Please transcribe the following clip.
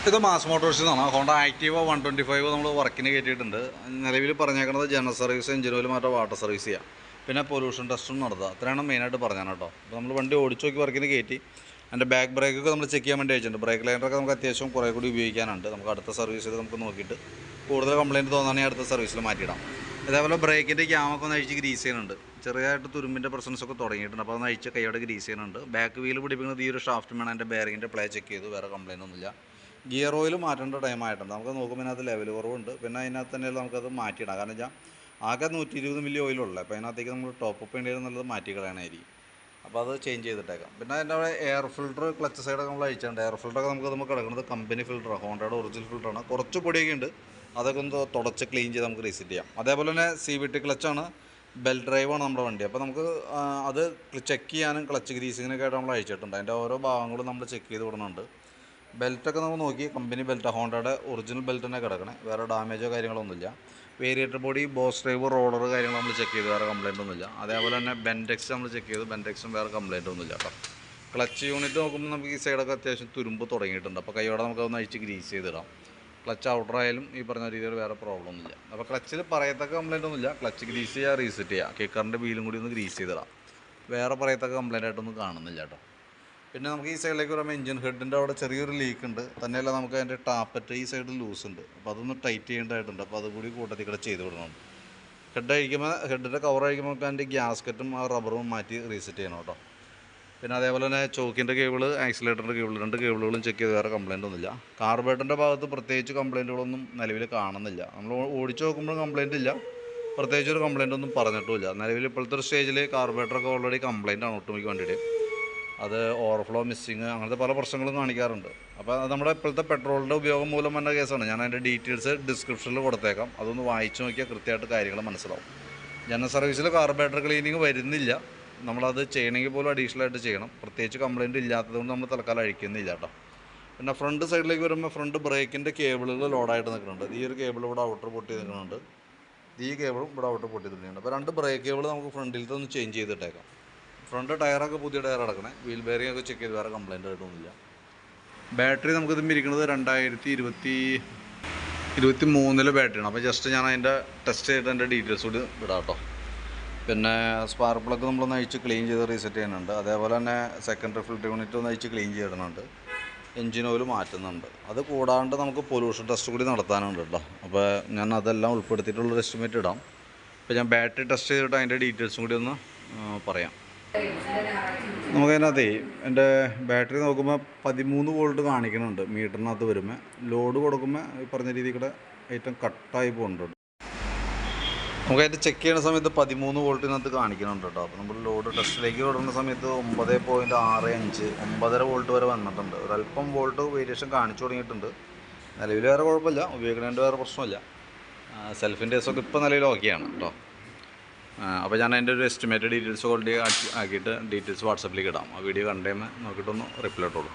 ഇത് മാസ് മോട്ടോഴ്സിൽ നിന്നാണ്. Honda Activa 125 നമ്മൾ വർക്കിന് കയറ്റിയിട്ടുണ്ട്. നിലവിൽ പറഞ്ഞേക്കുന്നത് ജനറൽ സർവീസ്, എഞ്ചിൻ ഓയിൽ മാറ്റം, വാട്ടർ സർവീസ് ചെയ്യാം, പിന്നെ പൊല്യൂഷൻ ടെസ്റ്റും നടത്തുക. അത്രയാണ് മെയിനായിട്ട് പറഞ്ഞാൽ കേട്ടോ. അപ്പോൾ നമ്മൾ വണ്ടി ഓടിച്ചു നോക്കി വർക്കിന് കയറ്റി. അതിൻ്റെ ബാക്ക് ബ്രേക്കൊക്കെ നമ്മൾ ചെക്ക് ചെയ്യാൻ വേണ്ടി അയച്ചിട്ടുണ്ട്. ബ്രേക്ക് ലൈനറൊക്കെ നമുക്ക് അത്യാവശ്യം കുറേ കൂടി ഉപയോഗിക്കാനുണ്ട്. നമുക്ക് അടുത്ത സർവീസിൽ നമുക്ക് നോക്കിയിട്ട് കൂടുതൽ കംപ്ലയിൻറ്റ് തോന്നുകയാണെങ്കിൽ അടുത്ത സർവീസിൽ മാറ്റിയിടാം. അതേപോലെ ബ്രേക്കിൻ്റെ ക്യാമൊക്കെ ഒന്ന് അഴിച്ച് ഗ്രീസ് ചെയ്യുന്നുണ്ട്. ചെറിയതായിട്ട് തുരുമ്പിൻ്റെ പ്രസൻസൊക്കെ തുടങ്ങിയിട്ടുണ്ട്. അപ്പോൾ അതൊന്ന് അഴിച്ച് കൈയോടെ ഗ്രീസ് ചെയ്യുന്നുണ്ട്. ബാക്ക് വീൽ പിടിപ്പിക്കുന്നത് ഈ ഒരു ഷാഫ്റ്റ് വേണം. അതിൻ്റെ ബെയറിങ്ങിൻ്റെ പ്ലേ ചെക്ക് ചെയ്തു, വേറെ കംപ്ലയിൻ്റ് ഒന്നുമില്ല. ഗിയർ ഓയിൽ മാറ്റേണ്ട ടൈം ആയിട്ടുണ്ട്. നമുക്ക് നോക്കുമ്പോൾ അതിനകത്ത് ലെവൽ കുറവുണ്ട്. പിന്നെ അതിനകത്ത് തന്നെ നമുക്കത് മാറ്റിയിടാം. കാരണം വെച്ചാൽ ആകെ 120 മില്ലി ഓയിലുള്ളൂ. അപ്പോൾ അതിനകത്തേക്ക് നമ്മൾ ടോപ്പ് അപ്പ് ചെയ്യേണ്ടത് നല്ലത് മാറ്റി കളയാനായിരിക്കും. അപ്പോൾ അത് ചേഞ്ച് ചെയ്തിട്ടേക്കാം. പിന്നെ അതിൻ്റെ അവിടെ എയർ ഫിൽറ്റർ, ക്ലച്ച് സൈഡൊക്കെ നമ്മൾ അഴിച്ചിട്ടുണ്ട്. എയർ ഫിൽറ്ററൊക്കെ നമുക്ക് കിടക്കുന്നത് കമ്പനി ഫിൽറ്ററാണ്, ഹോണ്ടയുടെ ഒറിജിനൽ ഫിൽറ്ററാണ്. കുറച്ച് പൊടിയൊക്കെ ഉണ്ട്, അതൊക്കെ ഒന്ന് തുടച്ച് ക്ലീൻ ചെയ്ത് നമുക്ക് റീസെറ്റ് ചെയ്യാം. അതേപോലെ തന്നെ CVT ക്ലച്ചാണ്, ബെൽറ്റ് ഡ്രൈവാണ് നമ്മുടെ വണ്ടി. അപ്പോൾ നമുക്ക് അത് ചെക്ക് ചെയ്യാനും ക്ലച്ച് ഗ്രീസിങ്ങിനൊക്കെ ആയിട്ട് നമ്മൾ അഴിച്ചിട്ടുണ്ട്. അതിൻ്റെ ഓരോ ഭാഗങ്ങളും നമ്മൾ ചെക്ക് ചെയ്ത് വിടുന്നുണ്ട്. ബെൽറ്റൊക്കെ നമ്മൾ നോക്കി, കമ്പനി ബെൽറ്റ്, ഹോണ്ടയുടെ ഒറിജിനൽ ബെൽറ്റ് തന്നെ കിടക്കണേ, വേറെ ഡാമേജോ കാര്യങ്ങളൊന്നുമില്ല. Variator body, boss drive, roller കാര്യങ്ങൾ നമ്മൾ ചെക്ക് ചെയ്ത്, വേറെ കംപ്ലയിൻ്റ് ഒന്നുമില്ല. അതേപോലെ തന്നെ ബെൻഡെക്സ് നമ്മൾ ചെക്ക് ചെയ്തു, ബെൻഡെക്സും വേറെ കംപ്ലയിൻ്റ് ഒന്നുമില്ല കേട്ടോ. ക്ലച്ച് യൂണിറ്റ് നോക്കുമ്പോൾ നമുക്ക് ഈ സൈഡൊക്കെ അത്യാവശ്യം തുരുമ്പ് തുടങ്ങിയിട്ടുണ്ട്. അപ്പോൾ കൈയോടെ നമുക്കതൊന്ന് അഴിച്ച് ഗ്രീസ് ചെയ്തിടാം. ക്ലച്ച് ഔട്ടർ ആയാലും ഈ പറഞ്ഞ രീതിയിൽ വേറെ പ്രോബ്ലം ഒന്നുമില്ല. അപ്പോൾ ക്ലച്ചിൽ പറയത്തക്ക കംപ്ലയിൻ്റ് ഒന്നുമില്ല. ക്ലച്ച് ഗ്രീസ് ചെയ്യുക, റീസെറ്റ് ചെയ്യുക, കിക്കറിൻ്റെ വീലും കൂടി ഒന്ന് ഗ്രീസ് ചെയ്തിടാം. വേറെ പറയത്തക്ക കംപ്ലയിൻ്റ് ആയിട്ടൊന്നും കാണുന്നില്ല കേട്ടോ. പിന്നെ നമുക്ക് ഈ സൈഡിലേക്ക് വരുമ്പോൾ എഞ്ചിൻ ഹെഡിൻ്റെ അവിടെ ചെറിയൊരു ലീക്ക് ഉണ്ട്. തന്നെയല്ല നമുക്ക് അതിൻ്റെ ടാപ്പറ്റ് ഈ സൈഡിൽ ലൂസ് ഉണ്ട്. അപ്പോൾ അതൊന്ന് ടൈറ്റ് ചെയ്യേണ്ടതായിട്ടുണ്ട്. അപ്പോൾ അതുകൂടി കൂട്ടത്തിൽ കൂടെ ചെയ്ത് വിടണം. ഹെഡ് അഴിക്കുമ്പോൾ, ഹെഡിൻ്റെ കവർ അഴിക്കുമ്പോൾ നമുക്ക് അതിൻ്റെ ഗ്യാസ്കറ്റും ആ റബ്ബറും മാറ്റി റീസെറ്റ് ചെയ്യണം കേട്ടോ. പിന്നെ അതേപോലെ തന്നെ ചോക്കിൻ്റെ കേബിൾ, ആക്സിലേറ്ററിൻ്റെ കേബിൾ, 2 കേബിളുകളും ചെക്ക് ചെയ്ത്, വേറെ കംപ്ലയിൻ്റ് ഒന്നുമില്ല. കാർബറേറ്ററിൻ്റെ ഭാഗത്ത് പ്രത്യേകിച്ച് കംപ്ലയിൻറ്റുകളൊന്നും നിലവിൽ കാണുന്നില്ല. നമ്മൾ ഓടിച്ച് നോക്കുമ്പോൾ കംപ്ലയിൻ്റ് ഇല്ല, പ്രത്യേകിച്ച് ഒരു കംപ്ലയിൻ്റ് ഒന്നും പറഞ്ഞിട്ടുമില്ല. നിലവിൽ ഇപ്പോഴത്തെ ഒരു സ്റ്റേജിൽ കാർബറേറ്ററൊക്കെ ഓൾറെഡി കംപ്ലയിൻ്റ് ആണ് ഒട്ടുമിക്ക വണ്ടിയുടെ. അത് ഓവർഫ്ലോ, മിസ്സിങ്, അങ്ങനത്തെ പല പ്രശ്നങ്ങളും കാണിക്കാറുണ്ട്. അപ്പോൾ അത് നമ്മുടെ ഇപ്പോഴത്തെ പെട്രോളിൻ്റെ ഉപയോഗം മൂലം വന്ന കേസാണ്. ഞാൻ അതിൻ്റെ ഡീറ്റെയിൽസ് ഡിസ്ക്രിപ്ഷനിൽ കൊടുത്തേക്കാം. അതൊന്ന് വായിച്ച് നോക്കിയാൽ കൃത്യമായിട്ട് കാര്യങ്ങൾ മനസ്സിലാവും. ജനറൽ സർവീസിൽ കാർബറേറ്റർ ക്ലീനിങ് വരുന്നില്ല. നമ്മളത് ചെയ്യണമെങ്കിൽ പോലും അഡീഷണലായിട്ട് ചെയ്യണം. പ്രത്യേകിച്ച് കംപ്ലയിൻറ്റ് ഇല്ലാത്തതുകൊണ്ട് നമ്മൾ തൽക്കാലം അഴിക്കുന്നില്ല കേട്ടോ. പിന്നെ ഫ്രണ്ട് സൈഡിലേക്ക് വരുമ്പോൾ ഫ്രണ്ട് ബ്രേക്കിൻ്റെ കേബിളുകൾ ലോഡായിട്ട് നിൽക്കുന്നുണ്ട്. ഈ ഒരു കേബിൾ ഇവിടെ ഔട്ടർ പൊട്ടി നിൽക്കുന്നുണ്ട്, ഈ കേബിളും ഇവിടെ ഔട്ടർ പൊട്ടി നിൽക്കുന്നുണ്ട്. അപ്പോൾ 2 ബ്രേക്ക് കേബിൾ നമുക്ക് ഫ്രണ്ടിലത്തെ ഒന്ന് ചേഞ്ച് ചെയ്തിട്ടേക്കാം. ഫ്രണ്ട് ടയറൊക്കെ പുതിയ ടയർ അടക്കണേ, വീൽ ബെയറിംഗ് ഒക്കെ ചെക്ക് ചെയ്ത്, വേറെ കംപ്ലയിൻ്റ് ആയിട്ടൊന്നുമില്ല. ബാറ്ററി നമുക്കിത് ഇരിക്കുന്നത് 2023 ബാറ്ററിയാണ്. അപ്പോൾ ജസ്റ്റ് ഞാൻ അതിൻ്റെ ടെസ്റ്റ് ചെയ്തിട്ട് എൻ്റെ ഡീറ്റെയിൽസ് കൂടി വിടാം കേട്ടോ. പിന്നെ സ്പാർക്ക് പ്ലഗ് നമ്മളൊന്ന് അഴിച്ച് ക്ലീൻ ചെയ്ത് റീസെറ്റ് ചെയ്യുന്നുണ്ട്. അതേപോലെ തന്നെ സെക്കൻഡറി ഫിൽറ്റർ യൂണിറ്റ് ഒന്ന് അഴിച്ച് ക്ലീൻ ചെയ്തിടുന്നുണ്ട്. എഞ്ചിൻ ഓയിൽ മാറ്റുന്നുണ്ട്. അത് കൂടാണ്ട് നമുക്ക് പൊല്യൂഷൻ ടെസ്റ്റ് കൂടി നടത്താനുണ്ട് കേട്ടോ. അപ്പോൾ ഞാൻ അതെല്ലാം ഉൾപ്പെടുത്തിയിട്ടുള്ളൊരു എസ്റ്റിമേറ്റ് ഇടാം. അപ്പോൾ ഞാൻ ബാറ്ററി ടെസ്റ്റ് ചെയ്തിട്ട് അതിൻ്റെ ഡീറ്റെയിൽസും കൂടി ഒന്ന് പറയാം. നമുക്കതിനകത്തേ എൻ്റെ ബാറ്ററി നോക്കുമ്പോൾ 13 വോൾട്ട് കാണിക്കുന്നുണ്ട് മീറ്ററിനകത്ത് വരുമ്പോൾ. ലോഡ് കൊടുക്കുമ്പോൾ ഈ പറഞ്ഞ രീതിയിൽ കൂടെ ഐറ്റം കട്ടായി പോകുന്നുണ്ട്. നമുക്കതിൻ്റെ ചെക്ക് ചെയ്യുന്ന സമയത്ത് 13 വോൾട്ടിനകത്ത് കാണിക്കുന്നുണ്ട് കേട്ടോ. അപ്പോൾ നമ്മൾ ലോഡ് ടെസ്റ്റിലേക്ക് വിടുന്ന സമയത്ത് 9.65, 9.5 വോൾട്ട് വരെ വന്നിട്ടുണ്ട്. ഒരല്പം വോൾട്ട് വേരിയേഷൻ കാണിച്ചു തുടങ്ങിയിട്ടുണ്ട്. നിലവിൽ വേറെ കുഴപ്പമില്ല, ഉപയോഗിക്കുന്നതിൻ്റെ വേറെ പ്രശ്നമില്ല. സെൽഫിൻ്റെ കേസൊക്കെ ഇപ്പോൾ നിലവിൽ ഓക്കെയാണ് കേട്ടോ. അപ്പോൾ ഞാൻ അതിൻ്റെ ഒരു എസ്റ്റിമേറ്റ് ഡീറ്റെയിൽസ് ഓൾറെഡി ആക്കിയിട്ട് ഡീറ്റെയിൽസ് വാട്സപ്പിലേക്ക് ഇടാം. ആ വീഡിയോ കണ്ടേന്ന് നോക്കിയിട്ടൊന്ന് റിപ്ലൈ ഇട്ടോളൂ.